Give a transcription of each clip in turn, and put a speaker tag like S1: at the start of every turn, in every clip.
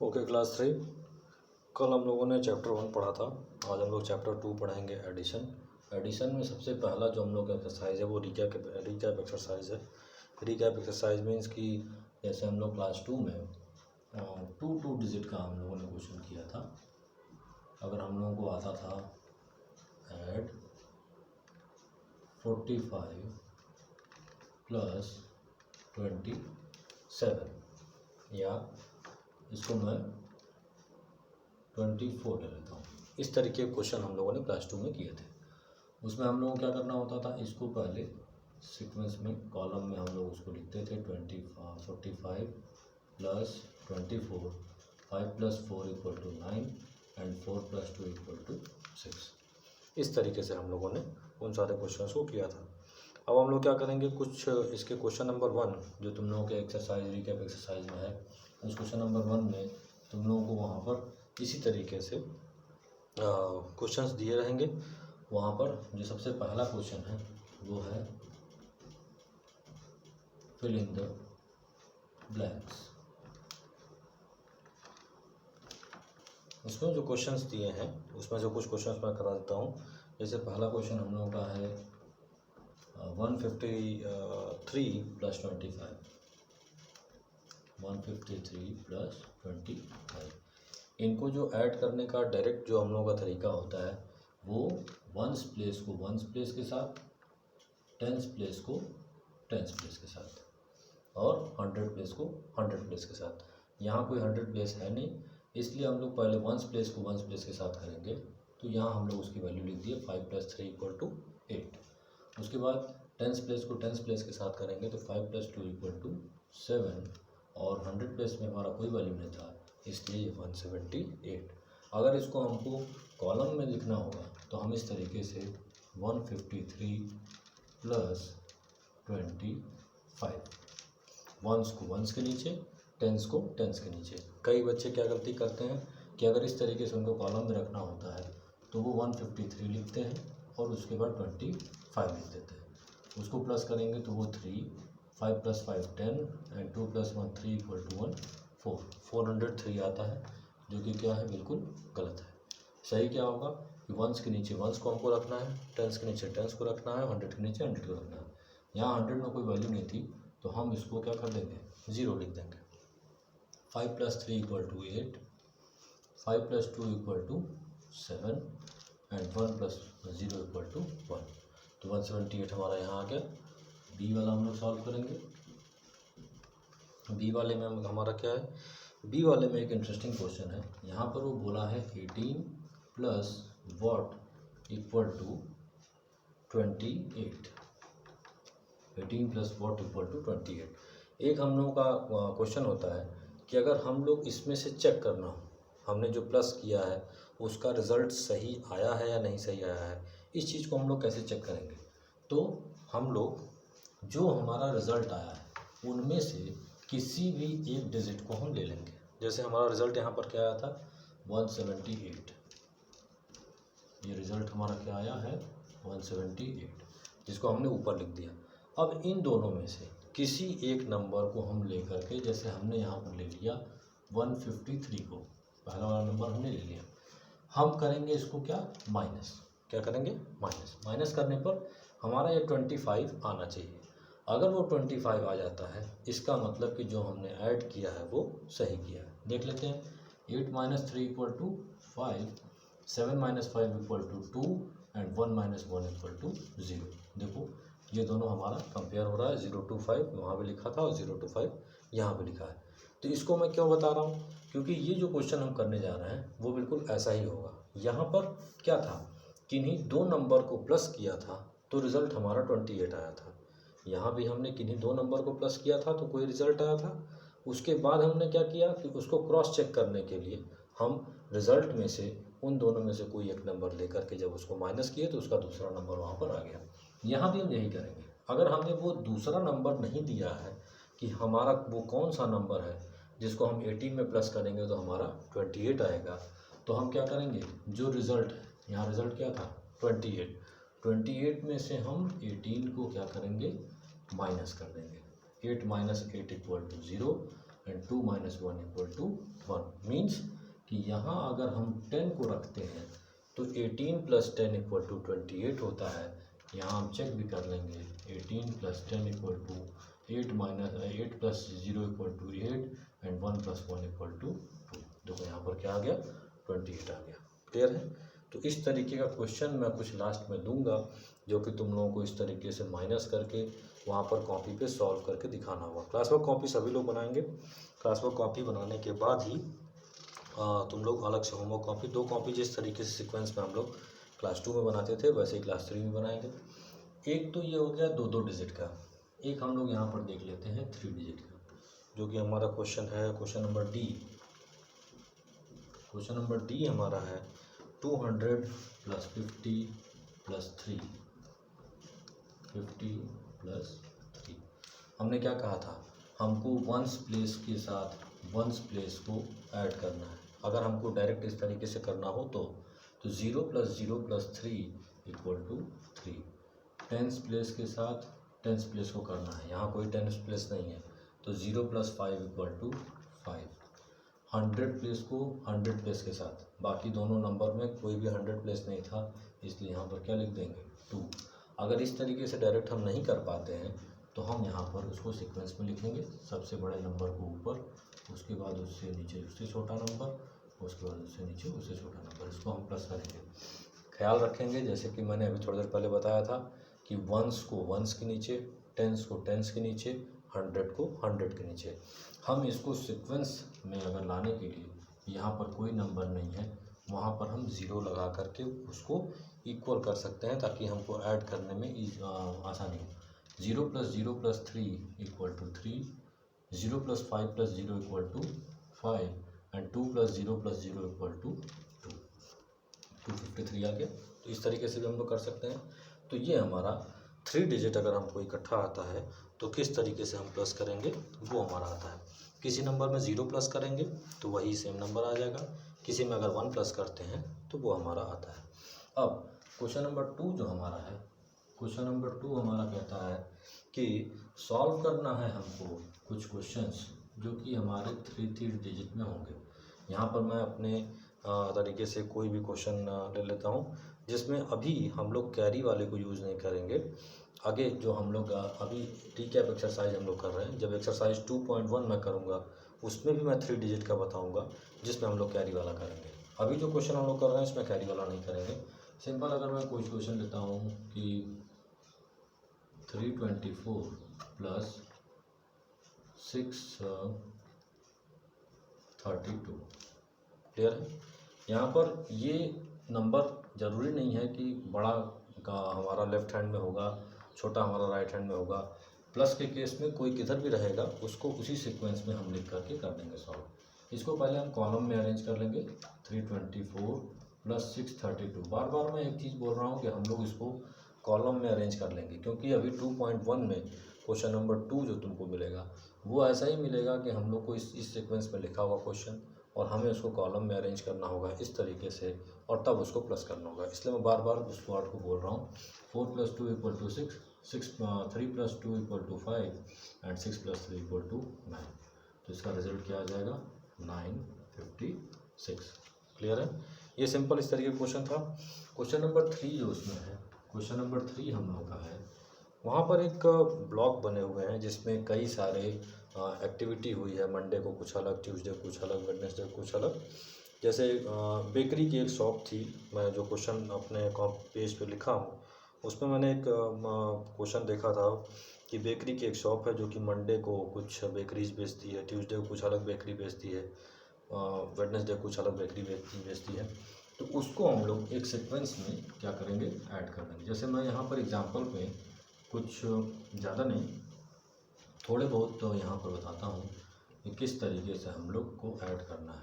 S1: Okay class 3। कल हम लोगों ने चैप्टर 1 पढ़ा था। आज हम लोग चैप्टर 2 पढ़ेंगे एडिशन। एडिशन में सबसे पहला जो हम लोग का एक्सरसाइज है वो रिकैप एक्सरसाइज है। रिकैप एक्सरसाइज मीन्स कि जैसे हम लोग क्लास 2 में 2 डिजिट का हम लोगों ने क्वेश्चन किया था। अगर हम लोगों को आता था ऐड 45 प्लस 27 या इसको मैं 24 ले लेता हूँ। इस तरीके के क्वेश्चन हम लोगों ने क्लास 2 में किए थे। उसमें हम लोगों को क्या करना होता था, इसको पहले सीक्वेंस में कॉलम में हम लोग उसको लिखते थे 45 plus 24, 5 plus 4 equal to 9 and 4 plus 2 equal to 6। इस तरीके से हम लोगों ने उन सारे क्वेश्चन को किया था। अब हम लोग क्या करेंगे, कुछ इसके क्वेश्चन नंबर 1 जो तुम लोगों के एक्सरसाइज रिकैप एक्सरसाइज में है, उस क्वेश्चन नंबर 1 में तुम लोगों को वहाँ पर इसी तरीके से क्वेश्चंस दिए रहेंगे। वहाँ पर जो सबसे पहला क्वेश्चन है वो है फिल इन द ब्लैंक्स। उसमें जो क्वेश्चंस दिए हैं उसमें जो कुछ क्वेश्चंस मैं करा देता हूँ। जैसे पहला क्वेश्चन हम लोगों का है 153 प्लस 25, 153 प्लस 25। इनको जो ऐड करने का डायरेक्ट जो हम लोगों का तरीका होता है वो वंस प्लेस को वंस प्लेस के साथ, टेंस प्लेस को टेंस प्लेस के साथ और 100 प्लेस को 100 प्लेस के साथ। यहाँ कोई 100 प्लेस है नहीं, इसलिए हम लोग पहले वंस प्लेस को वंस प्लेस के साथ करेंगे। तो यहाँ हम लोग उसकी वैल्यू लिख दिए 5 प्लस 3 इक्वल टू 8। उसके बाद टेंस प्लेस को टेंस प्लेस के साथ करेंगे तो 5 प्लस 2 इक्वल टू 7 और 100 प्लेस में हमारा कोई वैल्यू नहीं था, इसलिए ये 178। अगर इसको हमको कॉलम में लिखना होगा तो हम इस तरीके से 153 प्लस 25, वंस को वंस के नीचे, टेंस को टेंस के नीचे। कई बच्चे क्या गलती करते हैं कि अगर इस तरीके से उनको कॉलम में रखना होता है तो वो 153 लिखते हैं और उसके बाद 25 लिख देते हैं। उसको प्लस करेंगे तो वो 3, 5 plus 5 10 and 2 plus 1 3 equal to 1 4, 403 आता है, जो कि क्या है, बिल्कुल गलत है। सही क्या होगा कि वंस के नीचे वंस को हमको रखना है, टेंस के नीचे टेंस को रखना है, 100 के नीचे 100 को रखना है। यहाँ 100 में कोई वैल्यू नहीं थी तो हम इसको क्या कर देंगे, 0 लिख देंगे। 5 plus 3 equal to 8, 5 plus 2 equal to 7 and 1 plus 0 equal to 1। तो 178 हमारा यहाँ आ गया। बी वाला हम लोग सॉल्व करेंगे। बी वाले में हमारा क्या है, बी वाले में एक इंटरेस्टिंग क्वेश्चन है। यहाँ पर वो बोला है 18 plus what equal to 28, 18 plus what equal to 28। एक हम लोगों का क्वेश्चन होता है कि अगर हम लोग इसमें से चेक करना हो, हमने जो प्लस किया है उसका रिज़ल्ट सही आया है या नहीं सही आया है, इस चीज़ को हम लोग कैसे चेक करेंगे। तो हम लोग जो हमारा रिज़ल्ट आया है उनमें से किसी भी एक डिजिट को हम ले लेंगे। जैसे हमारा रिज़ल्ट यहाँ पर क्या आया था, 178। ये रिज़ल्ट हमारा क्या आया है, 178, जिसको हमने ऊपर लिख दिया। अब इन दोनों में से किसी एक नंबर को हम ले करके, जैसे हमने यहाँ पर ले लिया 153 को, पहला वाला नंबर हमने ले लिया, हम करेंगे इसको क्या, माइनस। क्या करेंगे, माइनस। माइनस करने पर हमारा ये 25 आना चाहिए। अगर वो 25 आ जाता है इसका मतलब कि जो हमने ऐड किया है वो सही किया है। देख लेते हैं, 8 minus 3 equal to 5, 7 minus 5 equal to 2 and 1 minus 1 equal to 0। देखो ये दोनों हमारा कंपेयर हो रहा है, 0 to 5 वहाँ भी लिखा था और 0 to 5 यहाँ भी लिखा है। तो इसको मैं क्यों बता रहा हूँ, क्योंकि ये जो क्वेश्चन हम करने जा रहे हैं वो बिल्कुल ऐसा ही होगा। यहाँ पर क्या था, किन्हीं दो नंबर को प्लस किया था तो रिज़ल्ट हमारा 28 आया था। यहाँ भी हमने किन्हीं दो नंबर को प्लस किया था तो कोई रिज़ल्ट आया था। उसके बाद हमने क्या किया कि उसको क्रॉस चेक करने के लिए हम रिज़ल्ट में से उन दोनों में से कोई एक नंबर लेकर के जब उसको माइनस किए तो उसका दूसरा नंबर वहाँ पर आ गया। यहाँ भी हम यही करेंगे। अगर हमें वो दूसरा नंबर नहीं दिया है कि हमारा वो कौन सा नंबर है जिसको हम 18 में प्लस करेंगे तो हमारा 28 आएगा, तो हम क्या करेंगे, जो रिज़ल्ट है, यहाँ रिज़ल्ट क्या था 28 में से हम 18 को क्या करेंगे, माइनस कर देंगे। 8 minus 8 equal to 0 and 2 minus 1 equal to 1। Means कि यहाँ अगर हम 10 को रखते हैं तो 18 प्लस 10 इक्वल टू 28 होता है। यहाँ हम चेक भी कर लेंगे, 18 plus 10 equal to 8 minus 8 plus 0 equal to 8 and 1 plus 1 equal to 2। देखो यहाँ पर क्या आ गया, 28 आ गया। क्लियर है? तो इस तरीके का क्वेश्चन मैं कुछ लास्ट में दूंगा, जो कि तुम लोगों को इस तरीके से माइनस करके वहाँ पर कॉपी पे सॉल्व करके दिखाना होगा। क्लास वर्क कॉपी सभी लोग बनाएंगे। क्लास वर्क कॉपी बनाने के बाद ही तुम लोग अलग से होमवर्क कॉपी, 2 कॉपी जिस तरीके से सीक्वेंस में हम लोग क्लास 2 में बनाते थे वैसे ही क्लास 3 में बनाएंगे। एक तो ये हो गया 2-2 डिजिट का। एक हम लोग यहाँ पर देख लेते हैं 3 डिजिट का, जो कि हमारा क्वेश्चन है question number D. Question number D हमारा है 200 प्लस 50 प्लस 3, 50 प्लस 3। हमने क्या कहा था, हमको वंस प्लेस के साथ वंस प्लेस को ऐड करना है। अगर हमको डायरेक्ट इस तरीके से करना हो तो 0 plus 0 plus 3 equal to 3। Tens place के साथ टेंस प्लेस को करना है, यहाँ कोई टेंस प्लेस नहीं है तो 0 प्लस 5 इक्वल टू 5। 100 प्लेस को 100 प्लेस के साथ, बाकी दोनों नंबर में कोई भी 100 प्लेस नहीं था, इसलिए यहाँ पर क्या लिख देंगे 2। अगर इस तरीके से डायरेक्ट हम नहीं कर पाते हैं तो हम यहाँ पर उसको सीक्वेंस में लिखेंगे, सबसे बड़े नंबर को ऊपर, उसके बाद उससे नीचे उससे छोटा नंबर, उसके बाद उससे नीचे उससे छोटा नंबर, इसको हम प्लस करेंगे। ख्याल रखेंगे जैसे कि मैंने अभी थोड़ी देर पहले बताया था कि वंस को वंस के नीचे, टेंस को टेंस के नीचे, 100 को 100 के नीचे। हम इसको सीक्वेंस में अगर लाने के लिए यहाँ पर कोई नंबर नहीं है, वहाँ पर हम 0 लगा करके उसको इक्वल कर सकते हैं ताकि हमको ऐड करने में आसानी हो। 0 plus 0 plus 3 equal to 3, 0 plus 5 plus 0 equal to 5 and 2 plus 0 plus 0 equal to 2, 253 आ गया। तो इस तरीके से भी हम लोग कर सकते हैं। तो ये हमारा 3 डिजिट अगर हमको इकट्ठा आता है तो किस तरीके से हम प्लस करेंगे वो हमारा आता है। किसी नंबर में 0 प्लस करेंगे तो वही सेम नंबर आ जाएगा, किसी में अगर 1 प्लस करते हैं तो वो हमारा आता है। अब क्वेश्चन नंबर 2 जो हमारा है, क्वेश्चन नंबर 2 हमारा कहता है कि सॉल्व करना है हमको कुछ क्वेश्चंस जो कि हमारे 3 डिजिट में होंगे। यहाँ पर मैं अपने तरीके से कोई भी क्वेश्चन ले लेता हूँ जिसमें अभी हम लोग कैरी वाले को यूज़ नहीं करेंगे। आगे जो हम लोग अभी टी कैप एक्सरसाइज हम लोग कर रहे हैं, जब एक्सरसाइज 2.1 मैं करूँगा उसमें भी मैं 3 डिजिट का बताऊँगा जिसमें हम लोग कैरी वाला करेंगे। अभी जो क्वेश्चन हम लोग कर रहे हैं इसमें कैरी वाला नहीं करेंगे। सिंपल अगर मैं कोई क्वेश्चन लेता हूँ कि 324 प्लस 632, क्लियर है? यहाँ पर ये नंबर ज़रूरी नहीं है कि बड़ा का हमारा लेफ्ट हैंड में होगा, छोटा हमारा राइट हैंड में होगा। प्लस के केस में कोई किधर भी रहेगा उसको उसी सीक्वेंस में हम लिख करके कर देंगे सॉल्व। इसको पहले हम कॉलम में अरेंज कर लेंगे, 324 प्लस 632। बार बार मैं एक चीज़ बोल रहा हूँ कि हम लोग इसको कॉलम में अरेंज कर लेंगे, क्योंकि अभी 2.1 में क्वेश्चन नंबर 2 जो तुमको मिलेगा वो ऐसा ही मिलेगा कि हम लोग को इस सीक्वेंस में लिखा हुआ क्वेश्चन और हमें उसको कॉलम में अरेंज करना होगा इस तरीके से और तब उसको प्लस करना होगा। इसलिए मैं बार बार उस वर्ड को बोल रहा हूँ। 4 plus 2 equal to 6, 3 plus 2 equal to 5 and 6 plus 3 equal to 9। तो इसका रिजल्ट क्या आ जाएगा, 956। क्लियर है? ये सिंपल इस तरीके का क्वेश्चन था। क्वेश्चन नंबर 3 जो उसमें है, क्वेश्चन नंबर 3 हम लोग का है, वहाँ पर एक ब्लॉक बने हुए हैं जिसमें कई सारे एक्टिविटी हुई है। मंडे को कुछ अलग, ट्यूसडे कुछ अलग, वेडनेसडे कुछ अलग। जैसे बेकरी की एक शॉप थी, मैं जो क्वेश्चन अपने पेज पे लिखा हूँ उसमें मैंने एक क्वेश्चन देखा था कि बेकरी की एक शॉप है जो कि मंडे को कुछ बेकरीज बेचती है, ट्यूसडे को कुछ अलग बेकरी बेचती है, वेडनेसडे कुछ अलग बेकरी बेचती है। तो उसको हम लोग एक सीक्वेंस में क्या करेंगे, ऐड कर देंगे। जैसे मैं यहाँ पर एग्जांपल पे कुछ ज़्यादा नहीं, थोड़े बहुत तो यहाँ पर बताता हूँ कि किस तरीके से हम लोग को ऐड करना है।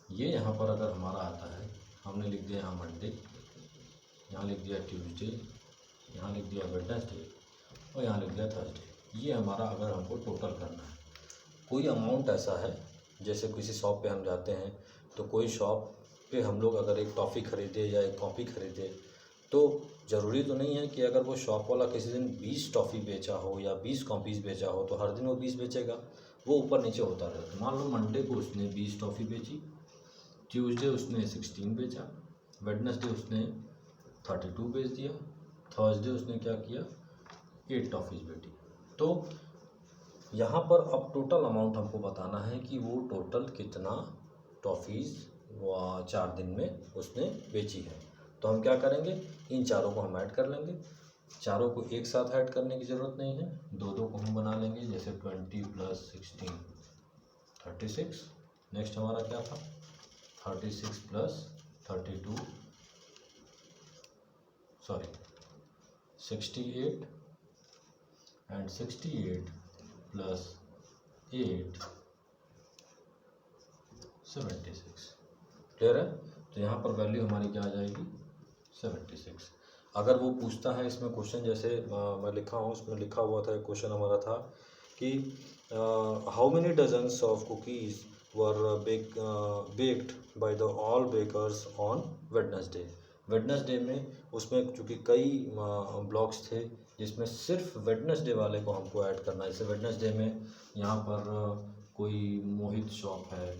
S1: ये यहाँ पर अगर हमारा आता है, हमने लिख दिया यहाँ मंडे, यहाँ लिख दिया ट्यूसडे, यहाँ लिख दिया वेडनेसडे और यहाँ लिख दिया थर्सडे। ये हमारा अगर हमको टोटल करना है, कोई अमाउंट ऐसा है जैसे किसी शॉप पे हम जाते हैं तो कोई शॉप पे हम लोग अगर एक टॉफ़ी ख़रीदे या एक कॉफ़ी ख़रीदे तो ज़रूरी तो नहीं है कि अगर वो शॉप वाला किसी दिन 20 टॉफ़ी बेचा हो या 20 कॉपीज़ बेचा हो तो हर दिन वो 20 बेचेगा। वो ऊपर नीचे होता रहता है। मान लो मंडे को उसने 20 टॉफ़ी बेची, ट्यूसडे उसने 16 बेचा, वेडनेसडे उसने 32 बेच दिया, थर्सडे उसने क्या किया 8 टॉफ़ीज़ बेची। तो यहाँ पर अब टोटल अमाउंट हमको बताना है कि वो टोटल कितना टॉफ़ीज़ वो 4 दिन में उसने बेची है। तो हम क्या करेंगे, इन चारों को हम ऐड कर लेंगे। चारों को एक साथ ऐड करने की ज़रूरत नहीं है, दो दो को हम बना लेंगे। जैसे 20 + 16 36। नेक्स्ट हमारा क्या था 36 + 32 सॉरी 68 एंड 68 + 8 76। क्लियर है। तो यहाँ पर वैल्यू हमारी क्या आ जाएगी 76। अगर वो पूछता है इसमें क्वेश्चन, जैसे मैं लिखा हूँ, उसमें लिखा हुआ था, एक क्वेश्चन हमारा था कि how many dozens of cookies were baked by the all bakers on Wednesday. Wednesday में उसमें चूँकि कई ब्लॉक्स थे जिसमें सिर्फ वेडनेसडे वाले को हमको ऐड करना है। जैसे वेडनेसडे में यहाँ पर कोई मोहित शॉप है,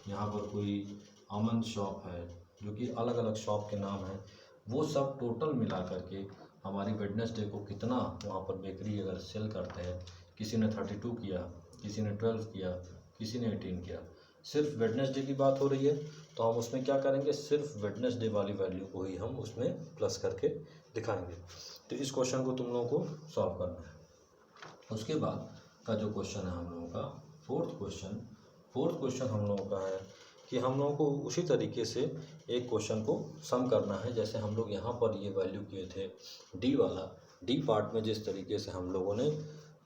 S1: यहाँ पर कोई अमन शॉप है, जो कि अलग अलग शॉप के नाम हैं। वो सब टोटल मिला करके हमारी वेडनेसडे को कितना वहाँ पर बेकरी अगर सेल करते हैं, किसी ने 32 किया, किसी ने 12 किया, किसी ने 18 किया, सिर्फ वेडनेसडे की बात हो रही है, तो हम उसमें क्या करेंगे, सिर्फ वेडनेसडे वाली वैल्यू को ही हम उसमें प्लस करके दिखाएंगे। तो इस क्वेश्चन को तुम लोगों को सॉल्व करना है। उसके बाद का जो क्वेश्चन है हम लोगों का फोर्थ क्वेश्चन हम लोगों का है कि हम लोगों को उसी तरीके से एक क्वेश्चन को सम करना है। जैसे हम लोग यहाँ पर ये वैल्यू किए थे डी वाला, डी पार्ट में जिस तरीके से हम लोगों ने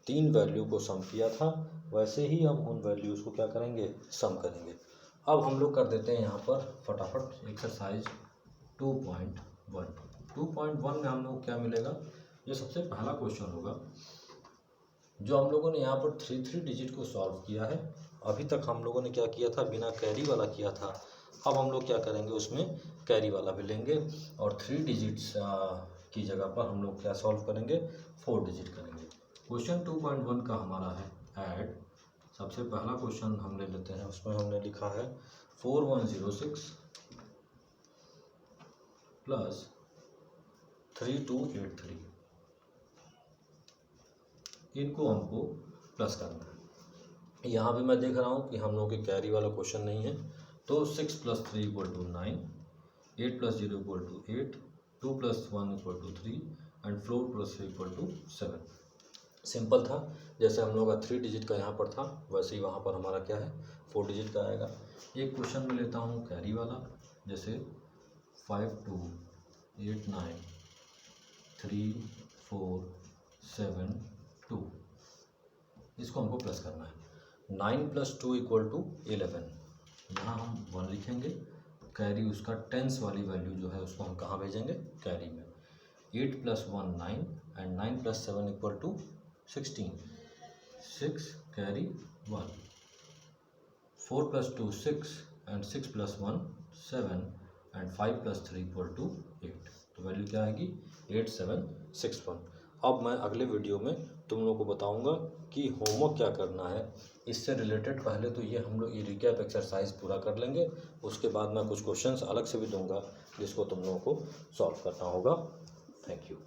S1: 3 वैल्यू को सम किया था, वैसे ही हम उन वैल्यूज़ को क्या करेंगे, सम करेंगे। अब हम लोग कर देते हैं यहाँ पर फटाफट एक्सरसाइज 2.1। 2.1 में हम लोग क्या मिलेगा, ये सबसे पहला क्वेश्चन होगा जो हम लोगों ने यहाँ पर 3 डिजिट को सॉल्व किया है। अभी तक हम लोगों ने क्या किया था, बिना कैरी वाला किया था। अब हम लोग क्या करेंगे, उसमें कैरी वाला भी लेंगे और 3 डिजिट्स की जगह पर हम लोग क्या सॉल्व करेंगे, 4 डिजिट करेंगे। क्वेश्चन 2.1 का हमारा है ऐड। सबसे पहला क्वेश्चन हम ले लेते हैं, उसमें हमने लिखा है 4106 + 3283। इनको हमको प्लस करना है। यहाँ भी मैं देख रहा हूँ कि हम लोगों के कैरी वाला क्वेश्चन नहीं है, तो 6 + 3 = 9, 8 + 0 = 8, 2 + 1 = 3 एंड 4 + 3 = 7। सिंपल था, जैसे हम लोग का 3 डिजिट का यहाँ पर था वैसे ही वहाँ पर हमारा क्या है 4 डिजिट का आएगा। एक क्वेश्चन में लेता हूँ कैरी वाला, जैसे 5289 3472, इसको हमको प्लस करना है। 9 + 2 = 11, यहाँ हम 1 लिखेंगे, कैरी उसका टेंस वाली वैल्यू जो है उसको हम कहाँ भेजेंगे, कैरी में। 8 + 1 9 एंड 9 + 7 = 16, 6 कैरी 1, 4 + 2 6 एंड 6 + 1 7 एंड 5 + 3 = 8। तो वैल्यू क्या आएगी 8761। अब मैं अगले वीडियो में तुम लोगों को बताऊंगा कि होमवर्क क्या करना है इससे रिलेटेड। पहले तो ये हम लोग ये रिकैप एक्सरसाइज पूरा कर लेंगे, उसके बाद मैं कुछ क्वेश्चंस अलग से भी दूंगा जिसको तुम लोगों को सॉल्व करना होगा। Thank you.